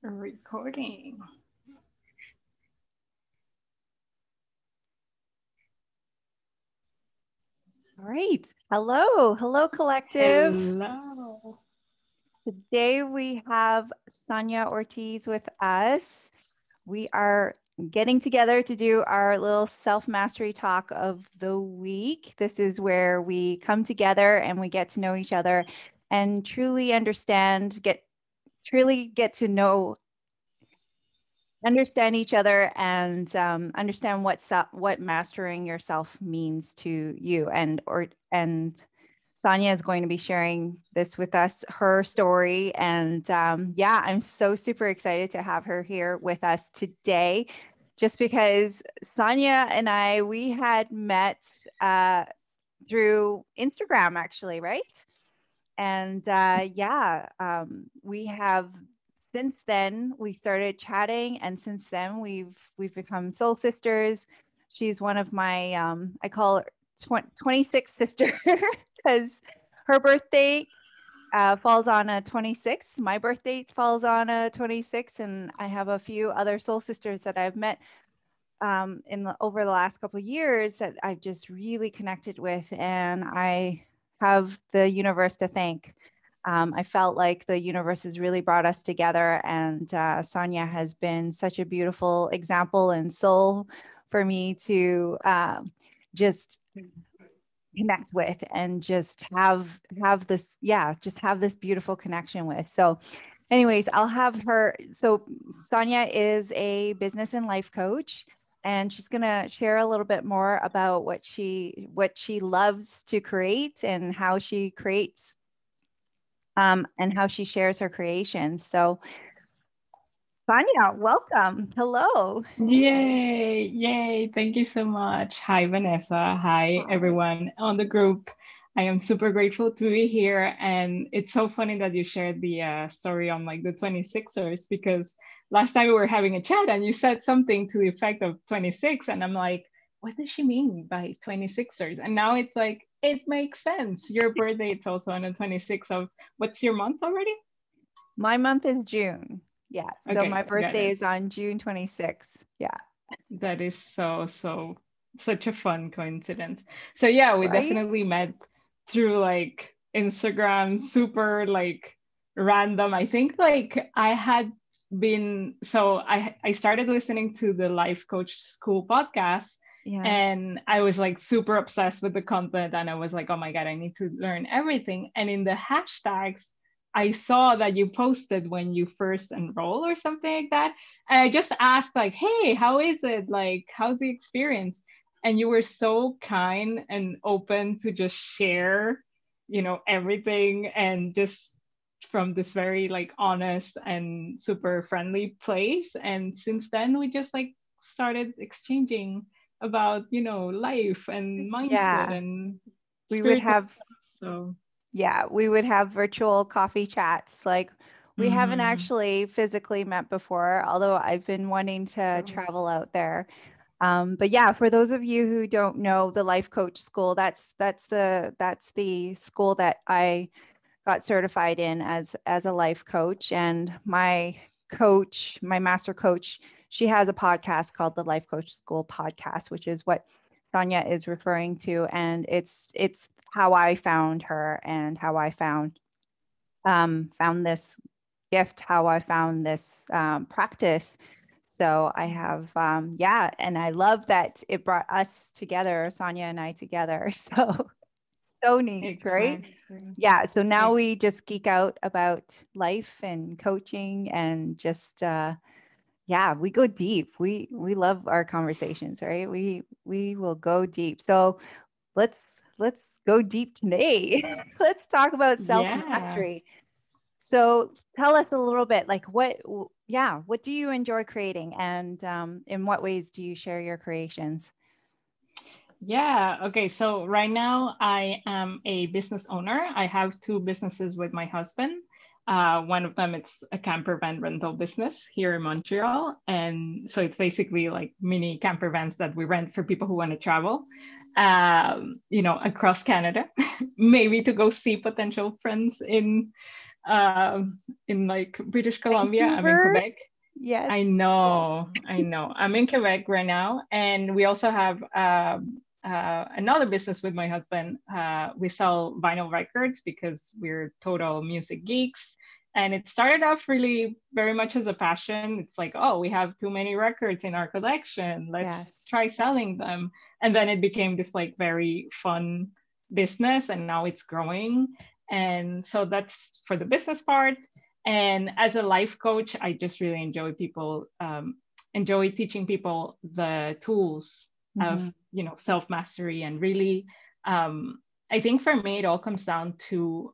Recording. All right. Hello, collective. Hello. Today we have Sonia Ortiz with us. We are getting together to do our little self-mastery talk of the week. This is where we come together and we get to know each other and truly get to know understand each other and understand what mastering yourself means to you and Sonia is going to be sharing this with us, her story. And yeah, I'm so super excited to have her here with us today, just because Sonia and we had met through Instagram, actually, right? And we have since then we started chatting, and since then we've become soul sisters. She's one of my I call her 26 sister because her birthday falls on a 26th. My birthday falls on a 26th, and I have a few other soul sisters that I've met over the last couple of years that I've just really connected with, and I have the universe to thank. I felt like the universe has really brought us together, and Sonia has been such a beautiful example and soul for me to just connect with and just have this just have this beautiful connection with. So anyways, I'll have her. So Sonia is a business and life coach, and she's going to share a little bit more about what she loves to create and how she creates and how she shares her creations. So Sonia, welcome. Hello. Yay. Yay. Thank you so much. Hi, Vanessa. Hi, everyone on the group. I am super grateful to be here. And it's so funny that you shared the story on like the 26ers, because last time we were having a chat and you said something to the effect of 26. And I'm like, what does she mean by 26ers? And now it's like, it makes sense. Your birthday, it's also on the 26th of, what's your month already? My month is June. Yeah. So my Okay, got birthday it. is on June 26th. Yeah. That is such a fun coincidence. So yeah, we Right? definitely met through like Instagram, super like random. I think like I had been I started listening to the Life Coach School podcast, Yes. and I was like super obsessed with the content, and I was like, oh my God, I need to learn everything. And in the hashtags, I saw that you posted when you first enroll or something like that. And I just asked like, hey, how is it? Like, how's the experience? And you were so kind and open to just share, everything, and just from this very like honest and super friendly place. And since then we just like started exchanging about, life and mindset Yeah. and We would spiritual have, stuff. So yeah, we would have virtual coffee chats. Like we haven't mm-hmm. actually physically met before, although I've been wanting to travel out there. But yeah, for those of you who don't know the life coach school, that's the school that I got certified in as a life coach. And my master coach, she has a podcast called the Life Coach School Podcast, which is what Sonia is referring to. And it's how I found her and how I found this gift, how I found this practice. So I have, yeah, and I love that it brought us together, Sonia and I together. So neat, right? Exactly. Yeah. So now Ex- we just geek out about life and coaching and just, yeah, we go deep. We love our conversations, right? We will go deep. So let's let's go deep today. Let's talk about self yeah. mastery. So tell us a little bit, like what do you enjoy creating, and in what ways do you share your creations? Yeah. Okay. So right now I am a business owner. I have two businesses with my husband. One of them it's a camper van rental business here in Montreal, and so it's basically like mini camper vans that we rent for people who want to travel, across Canada, maybe to go see potential friends in in like British Columbia. I'm in Vancouver. Quebec. Yes. I know. I'm in Quebec right now, and we also have another business with my husband. We sell vinyl records because we're total music geeks. And it started off really very much as a passion. It's like, oh, we have too many records in our collection. Let's Yes. try selling them. And then it became this like very fun business, and now it's growing. And so that's for the business part. And as a life coach, I just really enjoy teaching people the tools of Mm-hmm. self mastery. And really, I think for me it all comes down to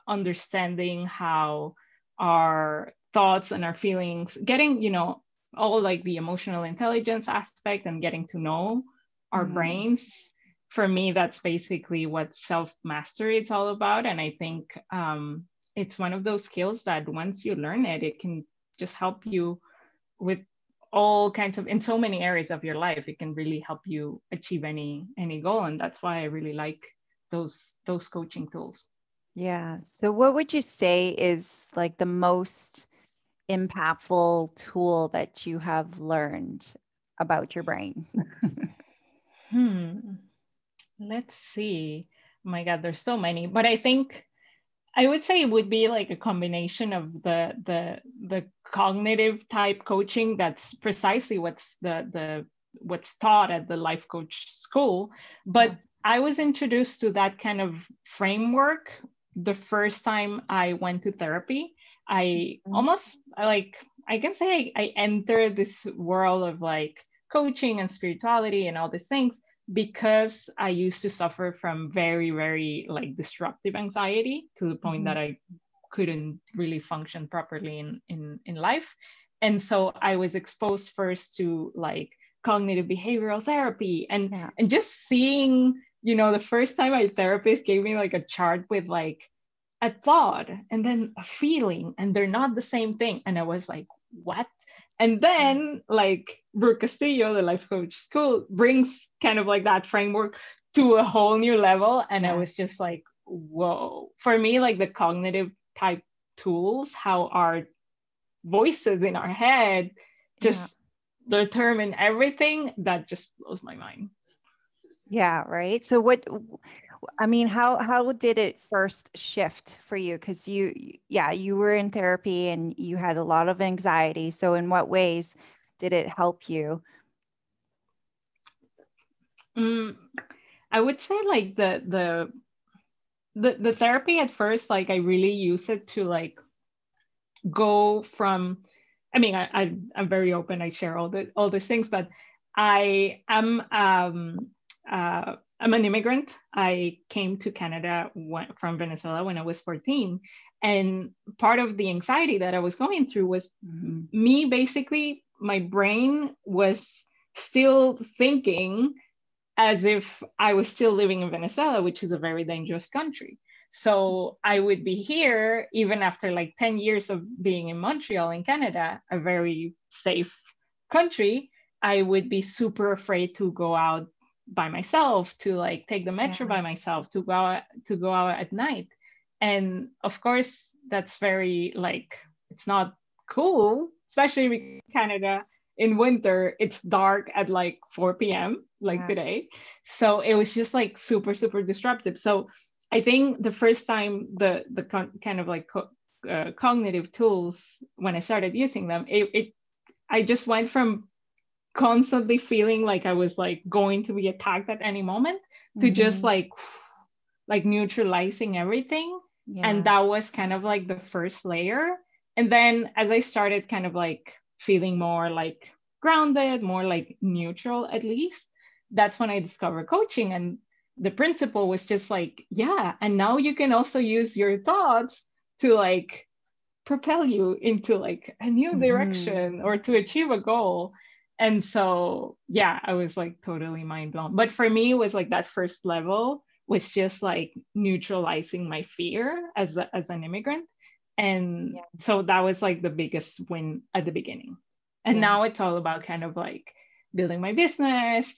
understanding how our thoughts and our feelings, getting all like the emotional intelligence aspect and getting to know our Mm-hmm. brains. For me, that's basically what self mastery it's all about. And I think it's one of those skills that once you learn it, it can just help you with all kinds of, in so many areas of your life. It can really help you achieve any goal. And that's why I really like those coaching tools. Yeah. So what would you say is like the most impactful tool that you have learned about your brain? Hmm. Let's see. Oh my God, there's so many. But I think I would say it would be like a combination of the cognitive type coaching. That's precisely what's taught at the life coach school. Yeah. But I was introduced to that kind of framework the first time I went to therapy. I Mhm. almost like, I can say I entered this world of like coaching and spirituality and all these things because I used to suffer from very, very like disruptive anxiety to the point Mhm. that I couldn't really function properly in life. And so I was exposed first to like cognitive behavioral therapy, Yeah. and just seeing, the first time my therapist gave me like a chart with like a thought and then a feeling, and they're not the same thing. And I was like, what? And Yeah. then like Brooke Castillo, the life coach school, brings kind of like that framework to a whole new level. And I was Yes. just like, whoa. For me, like the cognitive type tools, how our voices in our head Yeah. just determine everything, that just blows my mind. Yeah, right. So I mean, how did it first shift for you? Because yeah, you were in therapy and you had a lot of anxiety. So in what ways did it help you? Mm, I would say like the therapy at first, like I really use it to like go from, I mean, I'm very open, I share all these things, but I am I'm an immigrant. I came to Canada from Venezuela when I was 14. And part of the anxiety that I was going through was Mhm. me, basically my brain was still thinking as if I was still living in Venezuela, which is a very dangerous country. So I would be here even after like 10 years of being in Montreal in Canada, a very safe country. I would be super afraid to go out by myself, to like take the metro Yeah. by myself, to go out at night. And of course, that's very like, it's not cool, especially in Canada in winter. It's dark at like 4 p.m. like Yeah. today. So it was just like super, super disruptive. So I think the first time kind of like cognitive tools, when I started using them, it I just went from constantly feeling like I was like going to be attacked at any moment to just Hmm. like neutralizing everything. And Yeah. that was kind of like the first layer. And then as I started kind of like feeling more like grounded, more like neutral at least, that's when I discovered coaching. And the principle was just like, yeah, and now you can also use your thoughts to like propel you into like a new Hmm. direction or to achieve a goal. And so yeah, I was like totally mind blown. But for me, it was like that first level was just like neutralizing my fear as an immigrant. And so Yes. that was like the biggest win at the beginning. And now Yes. it's all about kind of like building my business,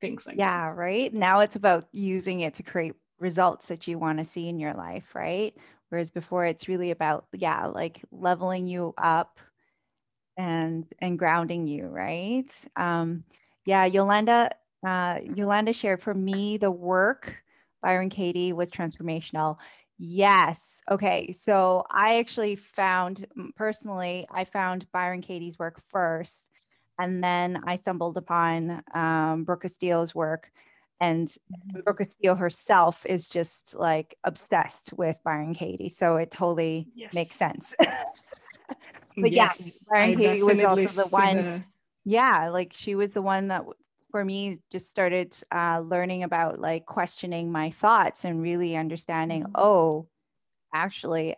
things like that. Yeah, right. Now it's about using it to create results that you want to see in your life, right? Whereas before it's really about, yeah, like leveling you up and grounding you, right? Yeah, Yolanda shared, for me, the work Byron Katie was transformational. Yes. Okay. So I actually found, personally, I found Byron Katie's work first, and then I stumbled upon Brooke Castillo's work. And Brooke Castillo herself is just like obsessed with Byron Katie. So it totally makes Yes. sense. But yeah, Yes, Byron I Katie was definitely also the see one. the. Yeah, like she was the one that for me just started learning about like questioning my thoughts and really understanding, Mhm. oh, actually,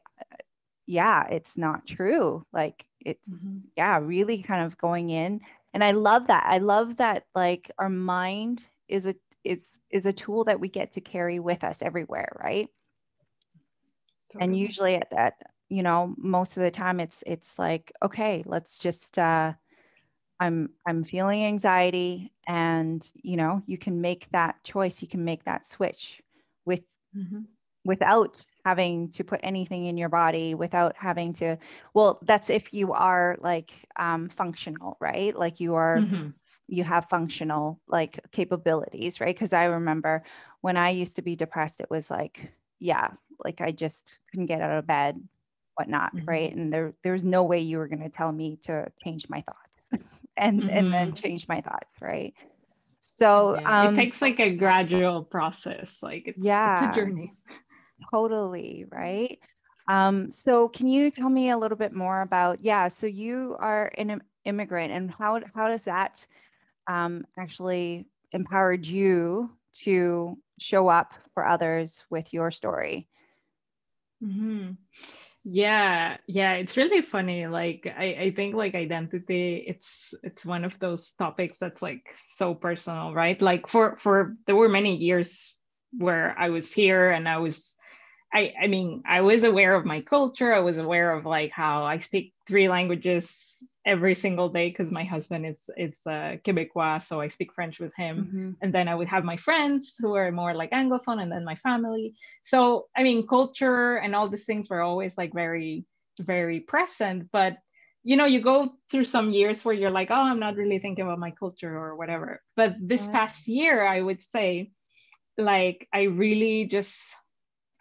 yeah, it's not true. Like it's, Mhm. yeah, really kind of going in. And I love that. I love that like our mind is a tool that we get to carry with us everywhere, right? And Totally. usually at that, most of the time it's like, okay, let's just I'm feeling anxiety, and you can make that choice, you can make that switch with Mhm. without having to put anything in your body, without having to, well, that's if you are like functional, right? Like Mhm. you have functional like capabilities, right? Because I remember when I used to be depressed, it was like, yeah, like I just couldn't get out of bed, whatnot, Mhm. right? And there's no way you were going to tell me to change my thoughts and then Mhm. change my thoughts, right? So Yeah, it takes like a gradual process. Like it's a yeah, journey. totally, right? So can you tell me a little bit more about, yeah, so you are an immigrant, and how does that actually empowered you to show up for others with your story? Mhm. Yeah, yeah, it's really funny. Like I think like identity, it's one of those topics that's like so personal, right? Like for there were many years where I was here and I mean, I was aware of my culture. I was aware of like how I speak three languages every single day because my husband is Quebecois, so I speak French with him. Mm-hmm. And then I would have my friends who are more like Anglophone, and then my family. So I mean, culture and all these things were always like very, very present. But you go through some years where you're like, oh, I'm not really thinking about my culture or whatever. But this Yes. past year, I would say, like, I really just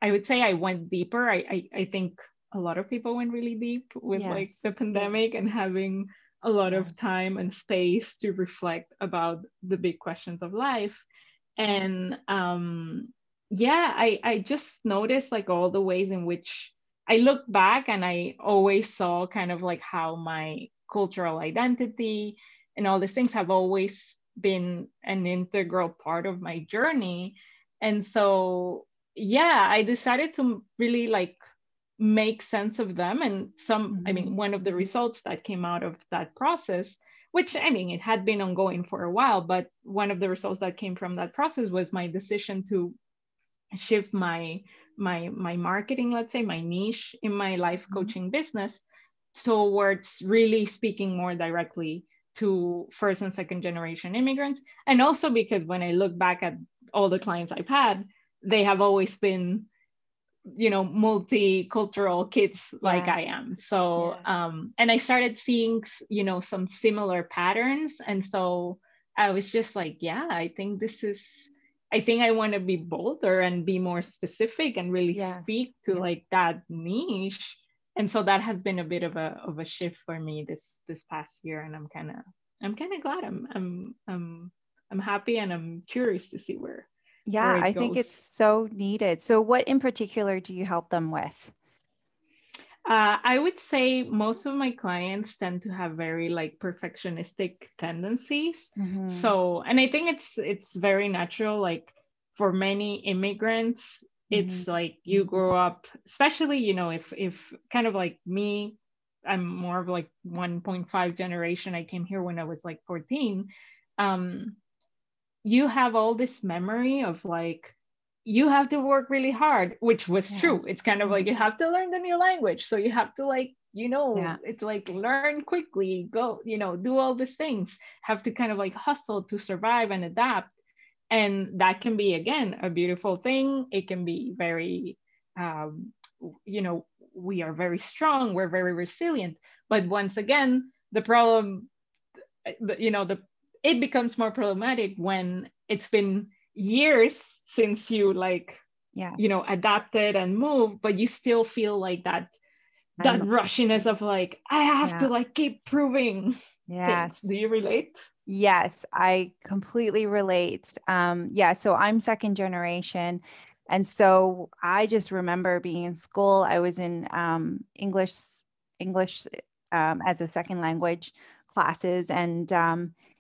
I would say I went deeper. I think a lot of people went really deep with like the Yes. pandemic and having a lot Yes. of time and space to reflect about the big questions of life. And yeah, I just noticed like all the ways in which I look back and I always saw kind of like how my cultural identity and all these things have always been an integral part of my journey. And so yeah, I decided to really like make sense of them. And I Mm-hmm. mean, one of the results that came out of that process, which I mean, it had been ongoing for a while, but one of the results that came from that process was my decision to shift my marketing, let's say my niche in my life Mm-hmm. coaching business towards really speaking more directly to first and second generation immigrants. And also because when I look back at all the clients I've had, they have always been multicultural kids like Yes. I am. So Yes. and I started seeing some similar patterns. And so I was just like, yeah, I think I want to be bolder and be more specific and really Yes. speak to like that niche. And so that has been a bit of a shift for me this past year. And I'm kind of glad. I'm happy, and I'm curious to see where Yeah, I it think goes. it's so needed. So what in particular do you help them with? I would say most of my clients tend to have very like perfectionistic tendencies. Mm-hmm. So, and I think it's very natural. Like for many immigrants, Mm-hmm. it's like you grow up, especially if kind of like me, I'm more of like 1.5 generation. I came here when I was like 14. Um, you have all this memory of like you have to work really hard, which was true. It's Yes. kind of like you have to learn the new language, so you have to like Yeah. it's like learn quickly, go do all these things, have to kind of like hustle to survive and adapt. And that can be again a beautiful thing. It can be very you know, we are very strong, we're very resilient. But once again, the problem, you know, the it becomes more problematic when it's been years since you like, Yes. you know, adapted and moved, but you still feel like that I'm, rushiness of like, I have to yeah. like keep proving things. Do Yes. you relate? Yes, I completely relate. Yeah, so I'm second generation. And so I just remember being in school. I was in English as a second language classes. And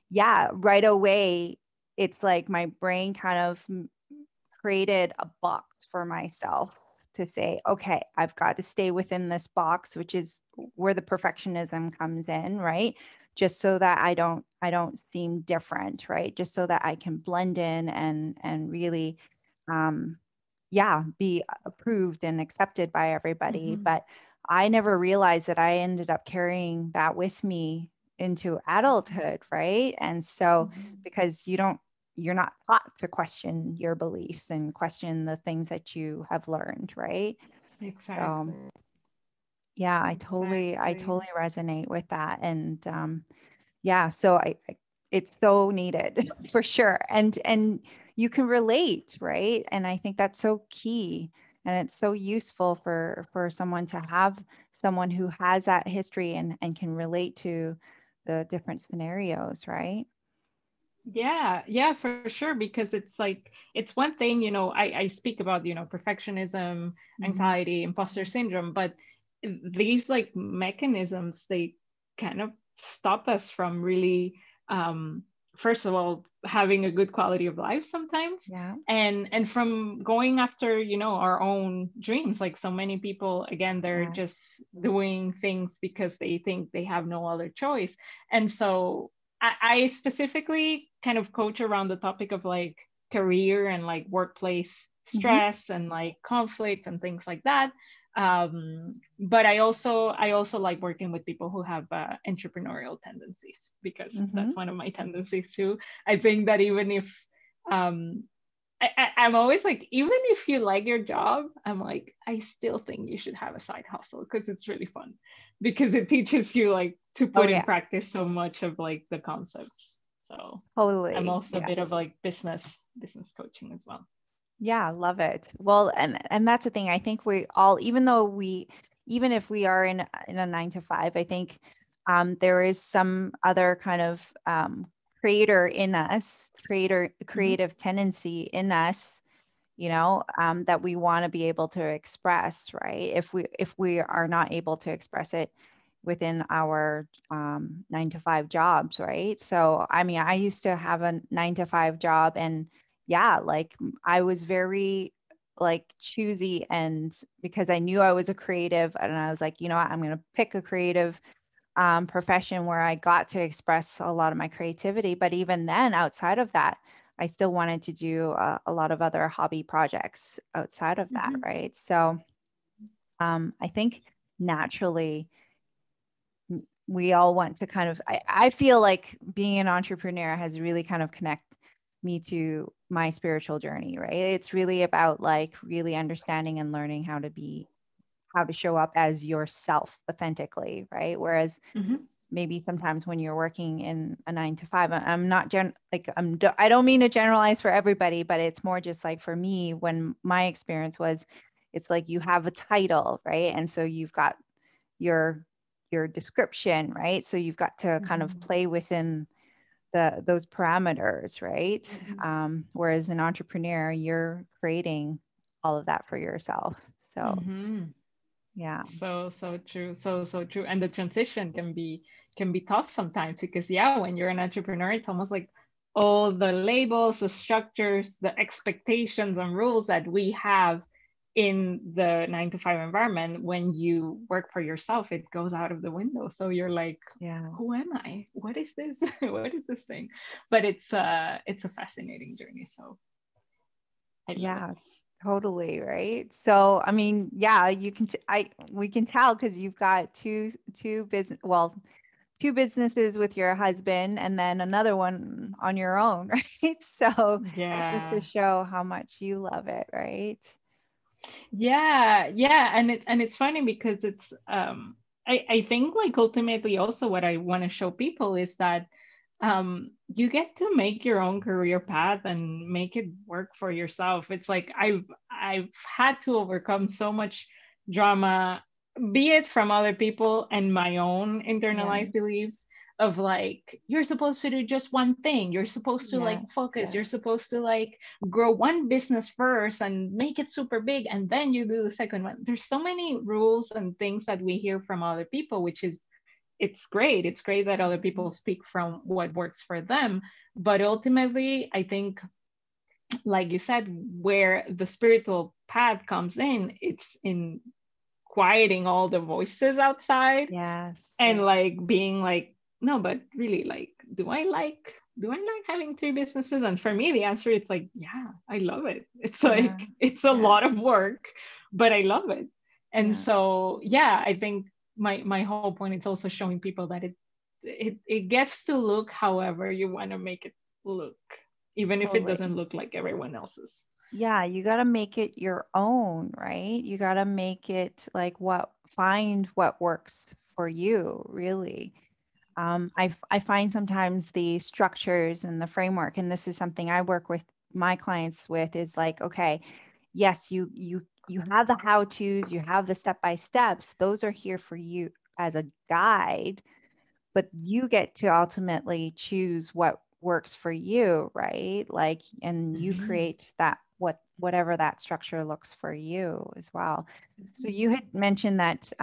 yeah, right away, it's like my brain kind of created a box for myself to say, okay, I've got to stay within this box, which is where the perfectionism comes in, right? Just so that I don't seem different, right? Just so that I can blend in and really yeah, be approved and accepted by everybody. Mm-hmm. But I never realized that I ended up carrying that with me into adulthood, right? And so Mm-hmm. because you're not taught to question your beliefs and question the things that you have learned, right? So Exactly. yeah, I Exactly. totally resonate with that. And yeah, so it's so needed for sure. And you can relate, right? And I think that's so key. And it's so useful for someone to have someone who has that history and can relate to the different scenarios, right? Yeah, yeah, for sure. Because it's like, it's one thing, you know, I speak about, you know, perfectionism, Hmm. anxiety, imposter syndrome, but these like mechanisms, they kind of stop us from really, um, first of all, having a good quality of life sometimes, Yeah. and from going after, you know, our own dreams. Like so many people, again, they're just Yes. doing things because they think they have no other choice. And so I specifically kind of coach around the topic of like career and like workplace Hmm. stress and like conflict and things like that. But I also like working with people who have entrepreneurial tendencies, because Hmm. that's one of my tendencies too. I think that even if um, I'm always like, even if you like your job, I'm like, I still think you should have a side hustle because it's really fun, because it teaches you like to Oh put in yeah, practice so much of like the concepts. So I'm totally. also a Yeah. bit of like business coaching as well. Yeah, love it. Well, and that's the thing. I think we all, even if we are in a 9 to 5, I think there is some other kind of creator in us, Mm-hmm. creative tendency in us, that we want to be able to express, right? If we are not able to express it within our 9 to 5 jobs, right? So, I mean, I used to have a 9 to 5 job, and yeah, like I was very like choosy, and because I knew I was a creative, and I was like, you know what, I'm going to pick a creative profession where I got to express a lot of my creativity. But even then, outside of that, I still wanted to do a lot of other hobby projects outside of that, Mm-hmm. right? So I think naturally we all want to kind of, I feel like being an entrepreneur has really kind of connect me to my spiritual journey, right? It's really about like really understanding and learning how to show up as yourself authentically, right? Whereas Mm-hmm. maybe sometimes when you're working in a 9 to 5, I'm not I don't mean to generalize for everybody, but it's more just like for me, when my experience was, it's like you have a title, right? And so you've got your description, right? So you've got to kind of Mm-hmm. play within those parameters, right? Whereas an entrepreneur, you're creating all of that for yourself. So Mm-hmm. yeah. So true, so true. And the transition can be tough sometimes, because yeah, when you're an entrepreneur, it's almost like all the labels, the structures, the expectations and rules that we have in the 9 to 5 environment, when you work for yourself, it goes out of the window. So you're like, Yeah. who am I? What is this? What is this thing? But it's a fascinating journey. So I love it. Yeah, totally, right? So, I mean, yeah, we can tell because you've got two businesses with your husband and then another one on your own, right? So, just to Yeah. show how much you love it, right? Yeah, and it's funny because it's I think like ultimately also what I want to show people is that you get to make your own career path and make it work for yourself. It's like I've had to overcome so much drama, be it from other people and my own internalized Yes. beliefs of like you're supposed to do just one thing, you're supposed to like Yes. focus, you're Yes. supposed to like grow one business first and make it super big and then you do the second one. There's so many rules and things that we hear from other people, which is it's great that other people speak from what works for them, but ultimately I think, like you said, where the spiritual path comes in, it's in quieting all the voices outside Yes. and like being like, no, but really, like, do I like having three businesses? And for me the answer is like, yeah, I love it. It's Yeah. like it's a Yeah. lot of work, but I love it. And Yeah. so yeah, I think my whole point is also showing people that it gets to look however you want to make it look, even if it Totally. doesn't look like everyone else's. Yeah, you got to make it your own, right? You got to make it like find what works for you, really. I find sometimes the structures and the framework, and this is something I work with my clients with, is like, okay, yes, you have the how to's, you have the step by steps. Those are here for you as a guide, but you get to ultimately choose what works for you, right? Like, and you Mhm. create that whatever that structure looks for you as well. So you had mentioned that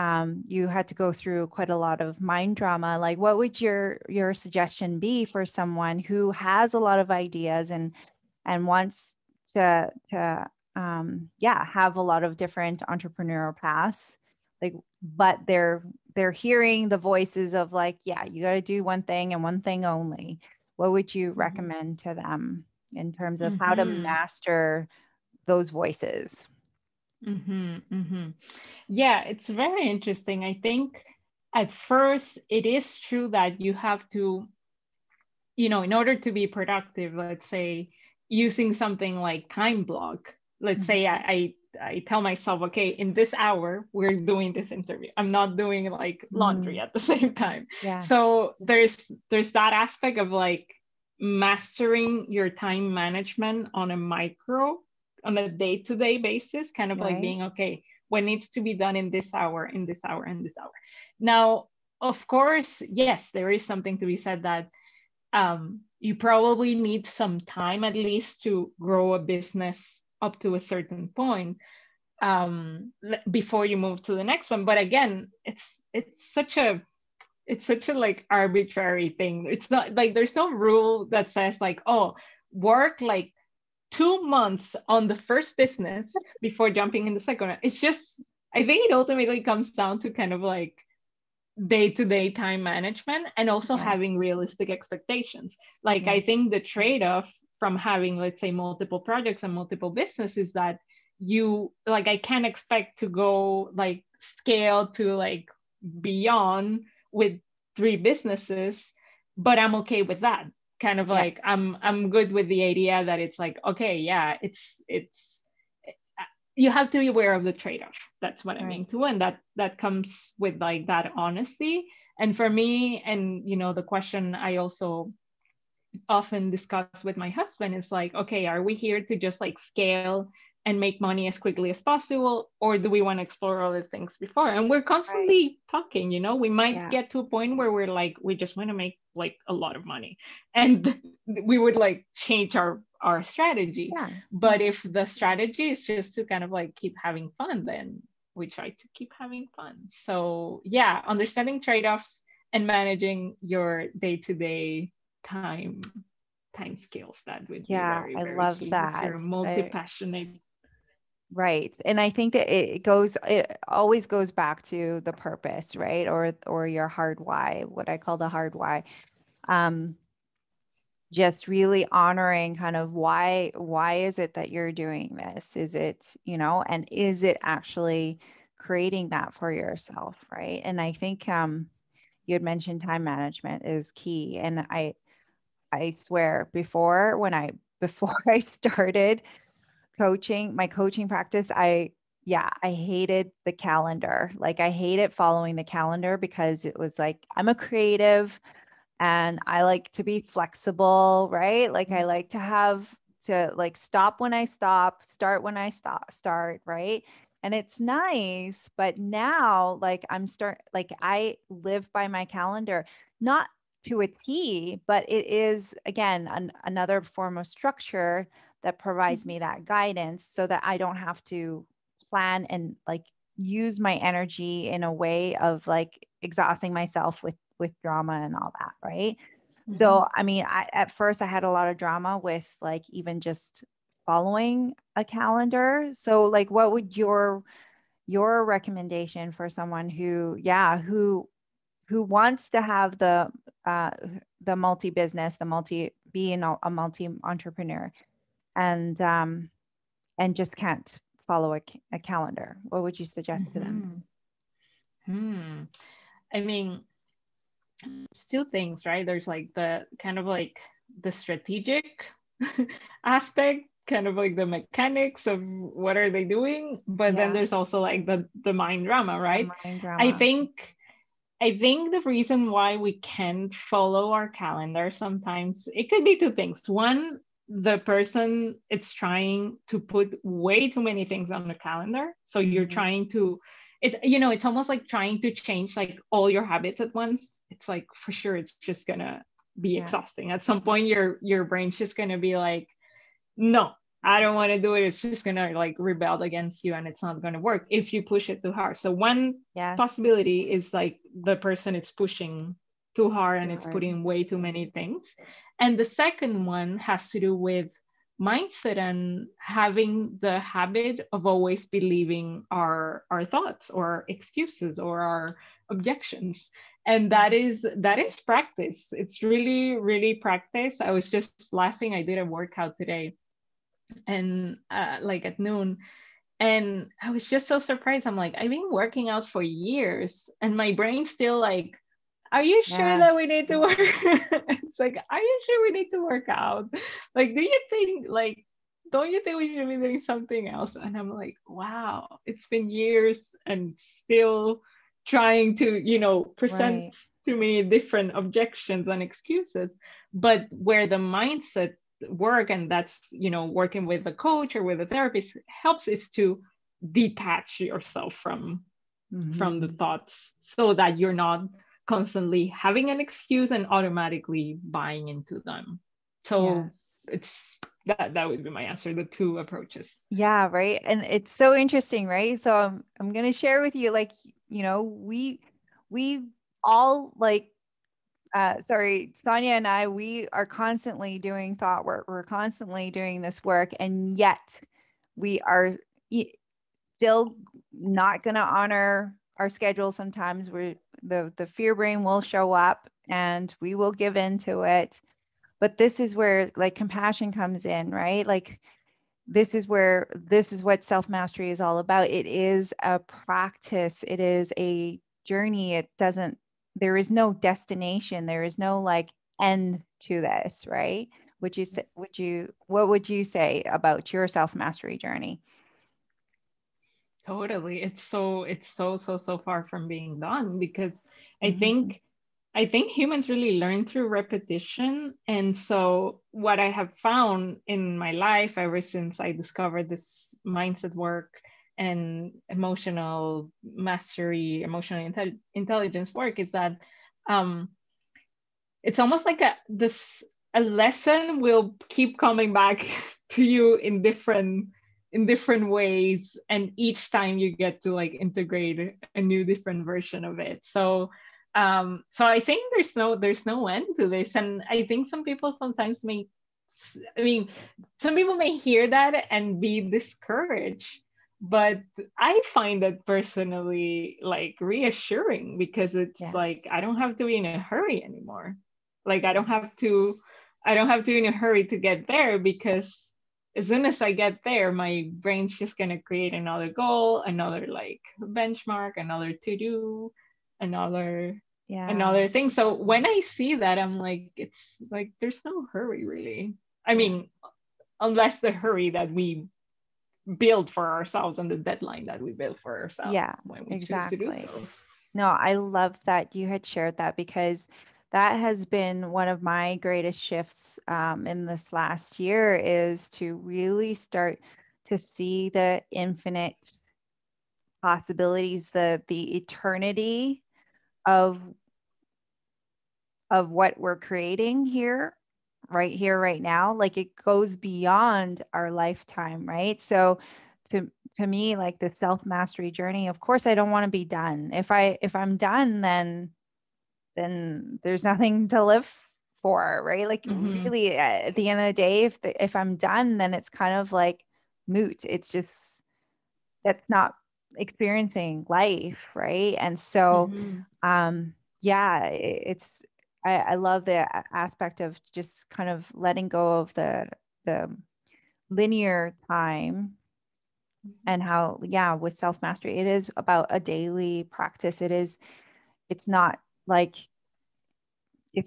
you had to go through quite a lot of mind drama. Like, what would your suggestion be for someone who has a lot of ideas and wants to yeah, have a lot of different entrepreneurial paths, like, but they're hearing the voices of like, yeah, you got to do one thing and one thing only. What would you Mhm. recommend to them in terms of how to Mhm. master those voices? Mhm. Mhm. Yeah, it's very interesting. I think at first it is true that you have to, in order to be productive, let's say using something like time block, let's say Mhm. I tell myself, okay, in this hour, we're doing this interview. I'm not doing like laundry Mm, at the same time. yes. So there's that aspect of like mastering your time management on a day-to-day basis, kind of like Right. being okay, what needs to be done in this hour, in this hour, in this hour. Now, of course, yes, there is something to be said that you probably need some time at least to grow a business up to a certain point before you move to the next one. But again, it's such a like arbitrary thing. It's not like there's no rule that says like, oh, work like 2 months on the first business before jumping in the second one. It's just, I think it ultimately comes down to kind of like day-to-day time management and also having Yes. realistic expectations. Like I Yes. think the trade-off from having, let's say, multiple projects and multiple businesses is that you like I can't expect to go like scale to like beyond with three businesses, but I'm okay with that. Kind of like Yes. I'm good with the idea that it's like, okay, yeah, it's you have to be aware of the trade-off. That's what I mean Right. too, and that comes with like that honesty. And for me, and the question I also often discuss with my husband is like, okay, are we here to just like scale and make money as quickly as possible, or do we want to explore other things before? And we're Right. constantly talking. We might Yeah. get to a point where we're like, we just want to make like a lot of money, and we would like change our strategy. Yeah. But Yeah. if the strategy is just to kind of like keep having fun, then we try to keep having fun. So yeah, understanding trade-offs and managing your day-to-day time time skills, that would be Yeah. very I very love key if you're that. multi-passionate. Right. And I think that it always goes back to the purpose, right? Or your hard why, what I call the hard why. Um, just really honoring kind of why is it that you're doing this? Is it, and is it actually creating that for yourself, right? And I think you had mentioned time management is key. And I swear before I started my coaching practice, yeah, I hated the calendar. Like I hated following the calendar because it was like, I'm a creative and I like to be flexible, right? Like I like to have to like stop when I stop, start when I start, right? And it's nice, but now like like I live by my calendar, not to a T, but it is again another form of structure that provides me that guidance so that I don't have to plan and like use my energy in a way of like exhausting myself with drama and all that, right? Mm-hmm. So I mean, at first I had a lot of drama with like even just following a calendar. So like what would your recommendation for someone who yeah, who wants to have uh the multi business, the multi being a multi entrepreneur and just can't follow a calendar? What would you suggest to them? Mm-hmm. Hmm. I mean, still things, right? There's like the kind of like the strategic aspect, kind of like the mechanics of what are they doing, but then Yeah, there's also like the mind drama, the right? mind I drama. think I think the reason why we can't follow our calendar sometimes it could be two things. One, the person it's trying to put way too many things on the calendar. So you're Mhm. trying to it's almost like trying to change like all your habits at once. It's like for sure it's just gonna be Yeah. exhausting. At some point your brain's just gonna be like, no, I don't want to do it. It's just gonna like rebel against you and it's not gonna work if you push it too hard. So one Yes. possibility is like the person is pushing too hard Too and it's hard. putting way too many things. And the second one has to do with mindset and having the habit of always believing our thoughts or excuses or our objections, and that is practice. It's really practice. I was just laughing. I did a workout today and like at noon, and I was just so surprised. I'm like, I've been working out for years and my brain's still like, are you sure that we Yes. need to work? It's like, are you sure we need to work out? Like, do you think like, don't you think we should be doing something else? And I'm like, wow, it's been years and still trying to present Right. to me different objections and excuses. But where the mindset work, and that's working with a coach or with a therapist, helps is to detach yourself from the Hmm. thoughts so that you're not constantly having an excuse and automatically buying into them. So Yes. it's that would be my answer, the two approaches. Yeah, right. And it's so interesting, right? So I'm going to share with you like, we all like sorry, Sonia and I, we are constantly doing thought work. We're constantly doing this work and yet we are still not going to honor our schedule. Sometimes the fear brain will show up and we will give in to it. But this is where like compassion comes in, right? Like this is what self-mastery is all about. It is a practice. It is a journey. It doesn't, there is no destination. There is no like end to this, right? What would you say about your self-mastery journey? Totally. It's so far from being done because I Mhm. think I think humans really learn through repetition. And so what I have found in my life ever since I discovered this mindset work and emotional mastery, emotional intelligence work is that um it's almost like a lesson will keep coming back to you in different ways, and each time you get to like integrate a new different version of it. So I think there's no end to this, and I think some people sometimes may, I mean, some people may hear that and be discouraged, but I find that personally like reassuring because it's like Yes. I don't have to be in a hurry anymore. Like I don't have to be in a hurry to get there, because as soon as I get there, my brain's just gonna create another goal, another like benchmark, another to do, another Yeah. another thing. So when I see that, I'm like, it's like there's no hurry really. I Yeah. mean, unless the hurry that we build for ourselves and the deadline that we build for ourselves Yeah, when we choose to do exactly. so. No, I love that you had shared that, because that has been one of my greatest shifts in this last year, is to really start to see the infinite possibilities, the eternity of what we're creating here, right now. Like, it goes beyond our lifetime, right? So to me, like, the self-mastery journey, of course, I don't want to be done. If I'm done, then there's nothing to live for, right? Like, Mm-hmm. really, at the end of the day, if I'm done, then it's kind of like moot. It's just, that's not experiencing life, right? And so Mm-hmm. yeah, it's, I love the aspect of just kind of letting go of the linear time, and how, yeah, with self mastery, it is about a daily practice. It's not like, if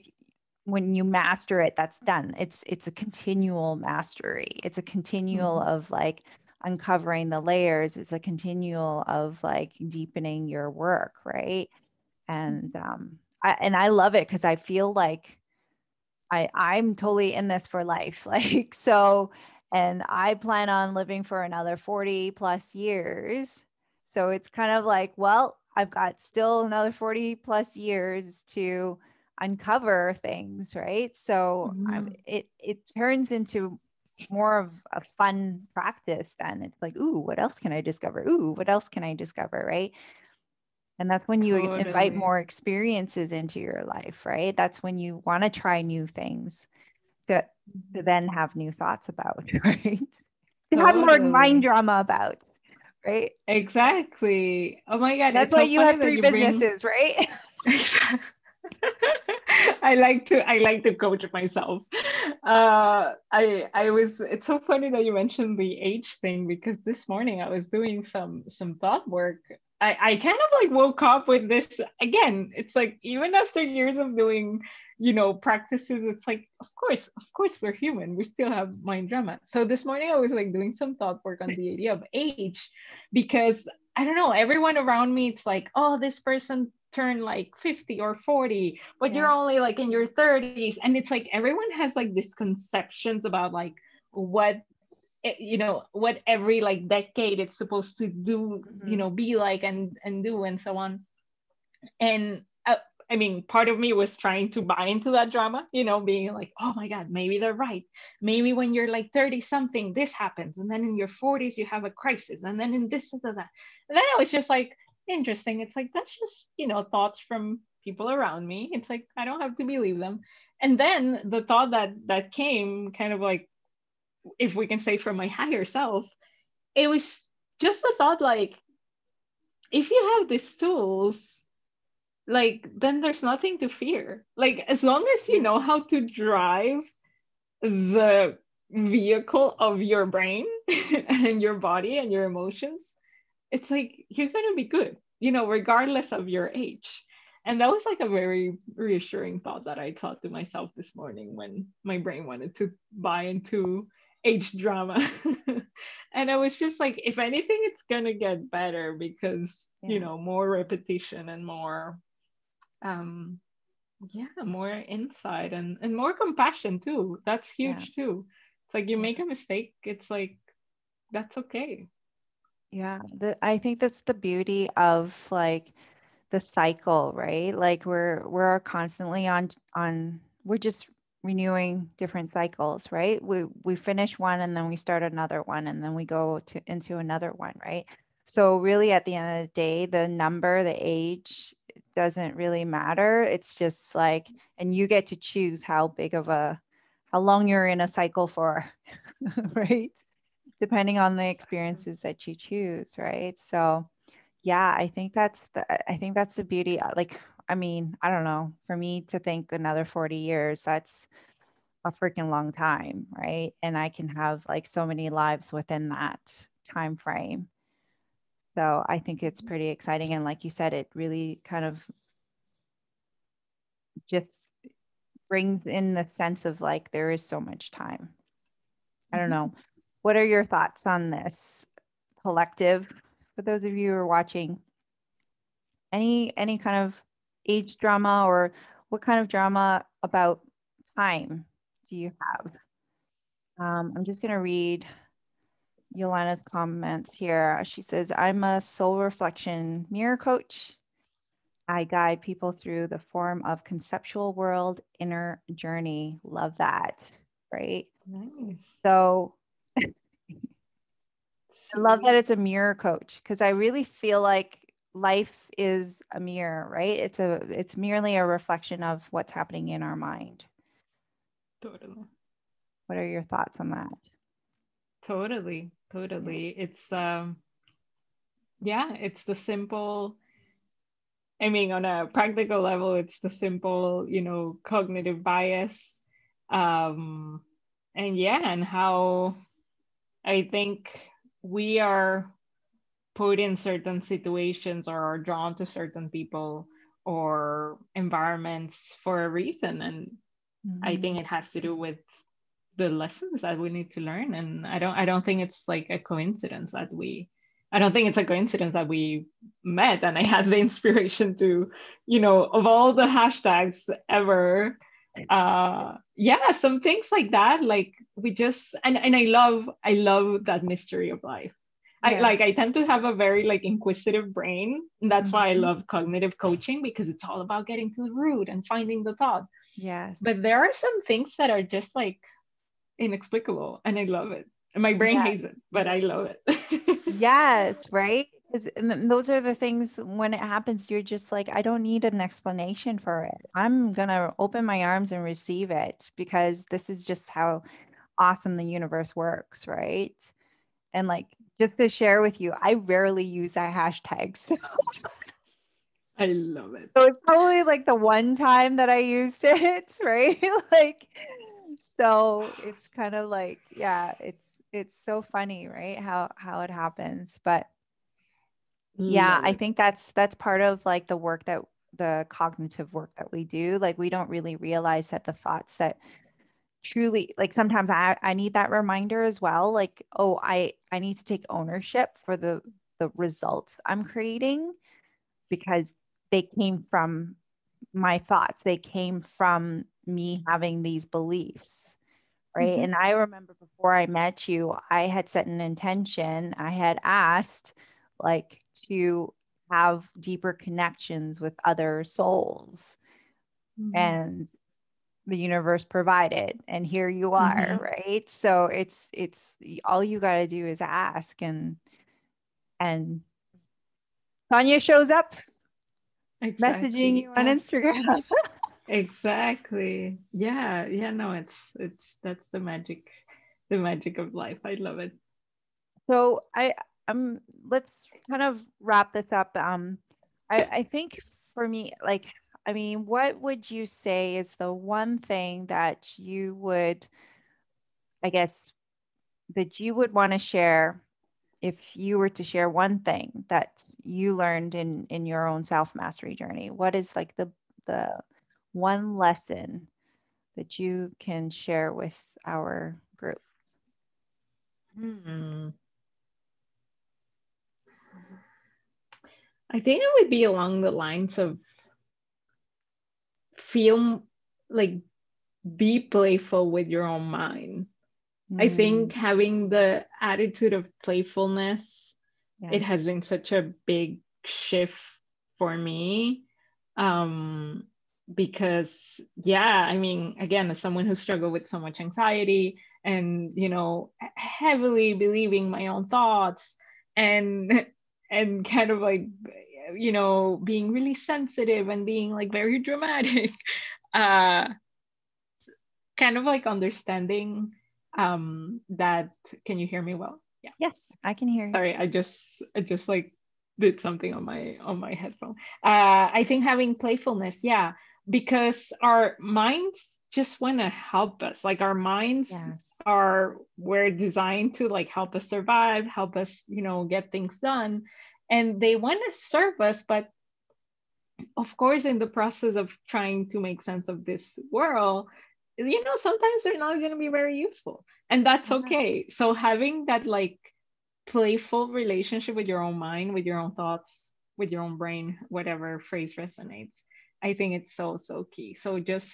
when you master it, that's done. It's a continual mastery. It's a continual Mm-hmm. of like uncovering the layers. It's a continual of like deepening your work, right? And I love it, because I feel like I'm totally in this for life. Like, so, and I plan on living for another 40 plus years. So it's kind of like, well, I've got still another 40 plus years to uncover things, right? So Mm-hmm. it turns into more of a fun practice then. It's like, ooh, what else can I discover? Ooh, what else can I discover, right? And that's when you invite Totally. more experiences into your life, right? That's when you want to try new things to then have new thoughts about, right? To have more mind Totally. drama about, right? Exactly. Oh my God, That's it's why so you funny have that three you bring. businesses, right? I like to coach myself. I was it's so funny that you mentioned the age thing, because this morning I was doing some thought work. I kind of like woke up with this again. It's like, even after years of doing, practices, it's like, of course we're human. We still have mind drama. So this morning I was like doing some thought work on the idea of age, because I don't know, everyone around me, it's like, oh, this person turned like 50 or 40, but you're Yeah. only like in your 30s. And it's like everyone has like these conceptions about like what what every like decade it's supposed to do, Mhm. be like, and do, and so on. And I mean, part of me was trying to buy into that drama, being like, oh my God, maybe they're right. Maybe when you're like 30 something, this happens. And then in your 40s, you have a crisis. And then in this, and that. And then I was just like, interesting. It's like, that's just, thoughts from people around me. It's like, I don't have to believe them. And then the thought that came kind of like, if we can say from my higher self, it was just a thought like, if you have these tools, like, then there's nothing to fear. Like, as long as you Yeah. know how to drive the vehicle of your brain and your body and your emotions, it's like you're going to be good, regardless of your age. And that was like a very reassuring thought that I thought to myself this morning when my brain wanted to buy into age drama. And I was just like, if anything, it's going to get better, because, Yeah. more repetition and more um yeah, more insight, and more compassion too. That's Yeah. huge too. It's like, you Yeah. make a mistake, it's like, that's okay. Yeah. I think that's the beauty of like the cycle, right? Like, we're constantly on we're just renewing different cycles, right? We finish one, and then we start another one, and then we go to into another one, right? So really, at the end of the day, the number, the age doesn't really matter. It's just like, and you get to choose how long you're in a cycle for, right? Depending on the experiences that you choose, right? So yeah, I think that's the beauty. Like, I mean, I don't know. For me to think another 40 years, that's a freaking long time, right? And I can have like so many lives within that time frame. So I think it's pretty exciting. And like you said, it really kind of just brings in the sense of like there is so much time. I don't Mhm. know. What are your thoughts on this collective? For those of you who are watching, any kind of age drama, or what kind of drama about time do you have? I'm just going to read Yolana's comments here. She says, I'm a soul reflection mirror coach. I guide people through the form of conceptual world inner journey. Love that. Right. Nice. So I love that Sweet. it's a mirror coach, because I really feel like life is a mirror, right? It's merely a reflection of what's happening in our mind. Totally. What are your thoughts on that? Totally. Totally. It's yeah, it's the simple, I mean, on a practical level, it's the simple, cognitive bias. Um, and yeah, and how I think we are put in certain situations or are drawn to certain people or environments for a reason. And I think it has to do with the lessons that we need to learn. And I don't think it's like a coincidence that we met and I had the inspiration to, of all the hashtags ever, yeah, some things like that, like we just, and I love that mystery of life. I Yes. tend to have a very like inquisitive brain, and that's why I Mhm. love cognitive coaching, because it's all about getting to the root and finding the thought. Yes. But there are some things that are just like inexplicable, and I love it. And my brain Yes. hates it, but I love it. Yes, right? And those are the things when it happens, you're just like, I don't need an explanation for it. I'm gonna open my arms and receive it, because this is just how awesome the universe works, right? And like, just to share with you, I rarely use that hashtag. I love it. So it's probably like the one time that I used it, right? Like, so it's kind of like, yeah, it's so funny, right? How it happens. But yeah, Love I it. think that's part of like the cognitive work that we do. Like, we don't really realize that the thoughts that truly, like, sometimes I need that reminder as well. Like, oh, I need to take ownership for the results I'm creating, because they came from my thoughts. They came from me having these beliefs, right? Mhm. And I remember before I met you, I had set an intention. I had asked, like, to have deeper connections with other souls, Mhm. and the universe provided, and here you are, Mhm. right? So it's all you got to do is ask, and Sonia shows up messaging Exactly. you on Yeah. Instagram. Exactly. Yeah. Yeah. No, it's that's the magic of life. I love it. So let's kind of wrap this up. I think for me, like, I mean, what would you say is the one thing that you would, I guess, that you would want to share, if you were to share one thing that you learned in your own self-mastery journey? What is like the one lesson that you can share with our group? Hmm. I think it would be along the lines of feel like be playful with your own mind. I Mm, think having the attitude of playfulness, it yes. has been such a big shift for me. Um, because yeah, I mean, again, as someone who struggled with so much anxiety and, heavily believing my own thoughts and and kind of like, being really sensitive and being like very dramatic, uh kind of like understanding that, can you hear me well? Yeah. Yes, I can hear you. Sorry, I just like did something on my headphone. I think having playfulness, yeah, because our minds just want to help us. Like our minds Yes. were designed to like help us survive, help us, get things done, and they want to serve us. But of course, in the process of trying to make sense of this world, sometimes they're not going to be very useful, and that's Yeah. okay. So having that like playful relationship with your own mind, with your own thoughts, with your own brain, whatever phrase resonates, I think it's so, so key. So just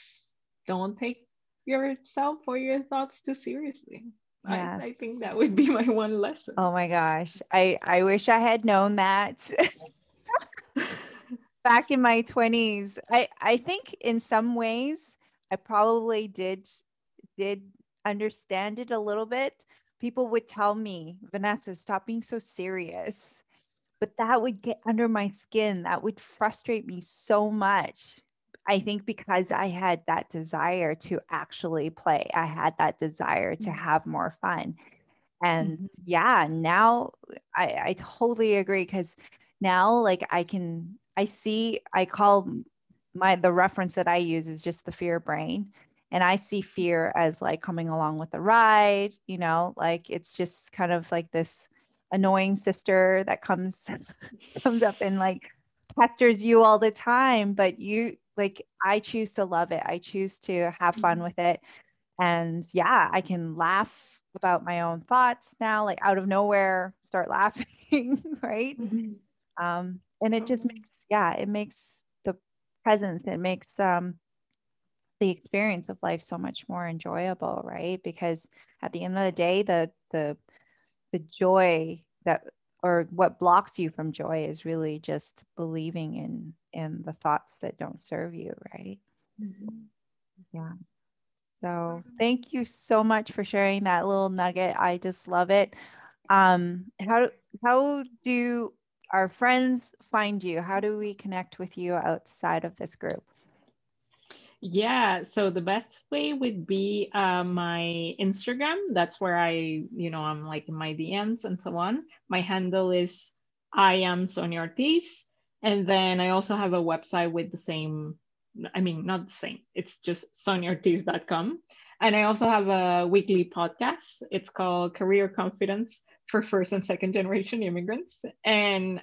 don't take yourself or your thoughts too seriously. I think Yes. that would be my one lesson. Oh my gosh. I wish I had known that back in my 20s. I think in some ways I probably did understand it a little bit. People would tell me, Vanessa, stop being so serious. But that would get under my skin. That would frustrate me so much. I think because I had that desire to actually play, I had that desire to have more fun. And Mhm. yeah, now I totally agree because now like I call the reference that I use is just the fear brain. And I see fear as like coming along with the ride, like it's just kind of like this annoying sister that comes up and like pesters you all the time. But I choose to love it. I choose to have fun Mhm. with it. And yeah, I can laugh about my own thoughts now, like out of nowhere, start laughing, right? Mhm. And it just Oh. makes, yeah, it makes the presence, it makes the experience of life so much more enjoyable, right? Because at the end of the day, the joy that or what blocks you from joy is really just believing in the thoughts that don't serve you, right? Mhm. Yeah. So thank you so much for sharing that little nugget. I just love it. How do our friends find you? How do we connect with you outside of this group? Yeah, so the best way would be my Instagram. That's where I'm like in my DMs and so on. My handle is I am Sonia Ortiz. And then I also have a website with the same, I mean, not the same, it's just soniaortiz.com. And I also have a weekly podcast. It's called Career Confidence for first and second generation immigrants. And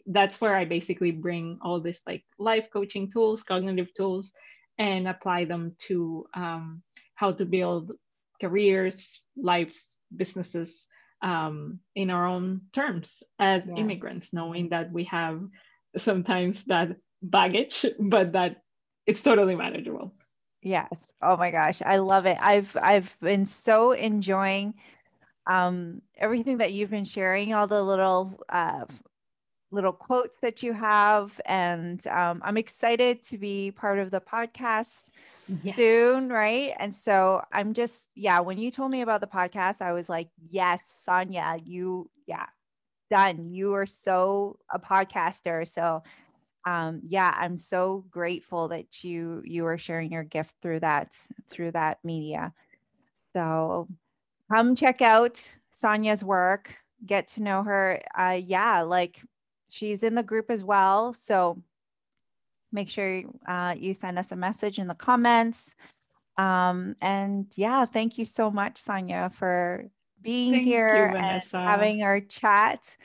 that's where I basically bring all this like life coaching tools, cognitive tools, and apply them to how to build careers, lives, businesses in our own terms as Yes. immigrants, knowing that we have sometimes that baggage, but that it's totally manageable. Yes. Oh my gosh, I love it. I've been so enjoying everything that you've been sharing, all the little quotes that you have. And I'm excited to be part of the podcast Yes. soon, right? And so I'm just, yeah, when you told me about the podcast, I was like, yes, Sonia, yeah, done. You are so a podcaster. So yeah, I'm so grateful that you are sharing your gift through that media. So come check out Sonia's work, get to know her. Yeah, like she's in the group as well. So make sure you send us a message in the comments. And yeah, thank you so much, Sonia, for being Thank you, here and Vanessa. having our chat.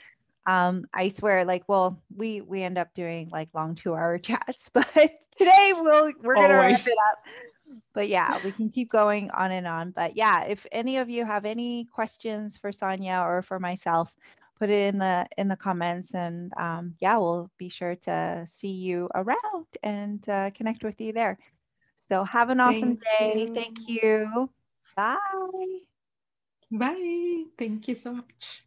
I swear, like, well, we end up doing like long 2 hour chats, but today we're gonna wrap Always. it up. But yeah, we can keep going on and on. But yeah, if any of you have any questions for Sonia or for myself, put it in the comments, and yeah, we'll be sure to see you around and connect with you there. So have an awesome Thank day. Thank you. you. Bye. Bye. Thank you so much.